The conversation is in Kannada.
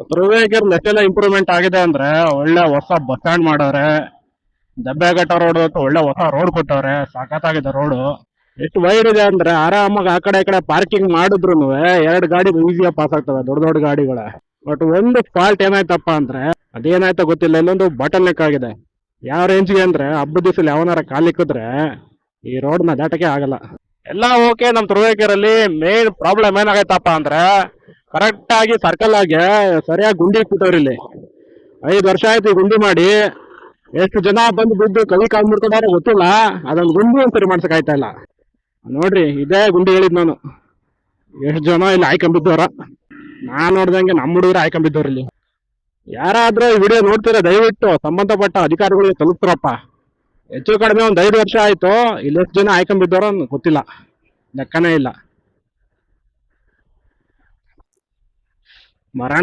ತುರುವೇಕೆರೆ ಎಷ್ಟೆಲ್ಲ ಇಂಪ್ರೂವ್ಮೆಂಟ್ ಆಗಿದೆ ಅಂದ್ರೆ ಒಳ್ಳೆ ಹೊಸ ಬಸ್ ಸ್ಟ್ಯಾಂಡ್ ಮಾಡವ್ರೆ. ದಬ್ಬೆಘಟ್ಟ ರೋಡ್ ಒಳ್ಳೆ ಹೊಸ ರೋಡ್ ಕೊಟ್ಟವ್ರೆ, ಸಖತ್ತಾಗಿದೆ ರೋಡು. ಎಷ್ಟು ವೈಡ್ ಇದೆ ಅಂದ್ರೆ ಆರಾಮಾಗಿ ಆ ಕಡೆ ಈ ಕಡೆ ಪಾರ್ಕಿಂಗ್ ಮಾಡಿದ್ರು ಎರಡು ಗಾಡಿ ಈಸಿಯಾಗಿ ಪಾಸ್ ಆಗ್ತವೆ, ದೊಡ್ಡ ದೊಡ್ಡ ಗಾಡಿಗಳ. ಬಟ್ ಒಂದು ಫಾಲ್ಟ್ ಏನಾಯ್ತಪ್ಪ ಅಂದ್ರೆ ಅದೇನಾಯ್ತೋ ಗೊತ್ತಿಲ್ಲ, ಇಲ್ಲೊಂದು ಬಾಟಲ್ ನೆಕ್ ಆಗಿದೆ. ಯಾವ ರೇಂಜ್ಗೆ ಅಂದ್ರೆ ಹಬ್ಬದ ದಿವಸ ಯಾವನಾರ ಕಾಲಿಕ್ಕಿದ್ರೆ ಈ ರೋಡ್ ನ ದಾಟಕ್ಕೆ ಆಗಲ್ಲ. ಎಲ್ಲ ಓಕೆ. ನಮ್ ತುರುವೇಕೆರೆಯಲ್ಲಿ ಮೇನ್ ಪ್ರಾಬ್ಲಮ್ ಏನಾಗೈತಪ್ಪ ಅಂದ್ರೆ ಕರೆಕ್ಟ್ ಆಗಿ ಸರ್ಕಲ್ ಆಗಿ ಸರಿಯಾಗಿ ಗುಂಡಿ ಇಟ್ಬಿಟ್ಟವ್ರಿ ಇಲ್ಲಿ. 5 ವರ್ಷ ಆಯ್ತು ಈ ಗುಂಡಿ ಮಾಡಿ. ಎಷ್ಟು ಜನ ಬಂದು ಬಿದ್ದು ಕೈ ಕಾಲ್ ಮುಡ್ಕೊಂಡಾರೆ ಗೊತ್ತಿಲ್ಲ. ಅದೊಂದು ಗುಂಡಿ ಒಂದ್ಸರಿ ಮಾಡ್ಸಕ್ ಆಯ್ತಾ ಇಲ್ಲ. ನೋಡ್ರಿ, ಇದೇ ಗುಂಡಿ ಹೇಳಿದ್ ನಾನು. ಎಷ್ಟು ಜನ ಇಲ್ಲಿ ಆಯ್ಕೊಂಬಿದ್ದವ್ರ. ನಾನ್ ನೋಡ್ದಂಗೆ ನಮ್ಮ ಹುಡುಗರು ಆಯ್ಕೊಂಬಿದ್ದವ್ರ ಇಲ್ಲಿ. ಯಾರಾದ್ರೂ ಈ ವಿಡಿಯೋ ನೋಡ್ತೀರಾ ದಯವಿಟ್ಟು ಸಂಬಂಧಪಟ್ಟ ಅಧಿಕಾರಿಗಳಿಗೆ ತಲುಪ್ತಾರಪ್ಪ. ಹೆಚ್ಚು ಕಡಿಮೆ ಒಂದ್ 5 ವರ್ಷ ಆಯ್ತು. ಇಲ್ಲಿ ಎಷ್ಟು ಜನ ಆಯ್ಕೊಂಬಿದ್ದವ್ರ ಗೊತ್ತಿಲ್ಲ, ಲೆಕ್ಕನೇ ಇಲ್ಲ. ಮರಣ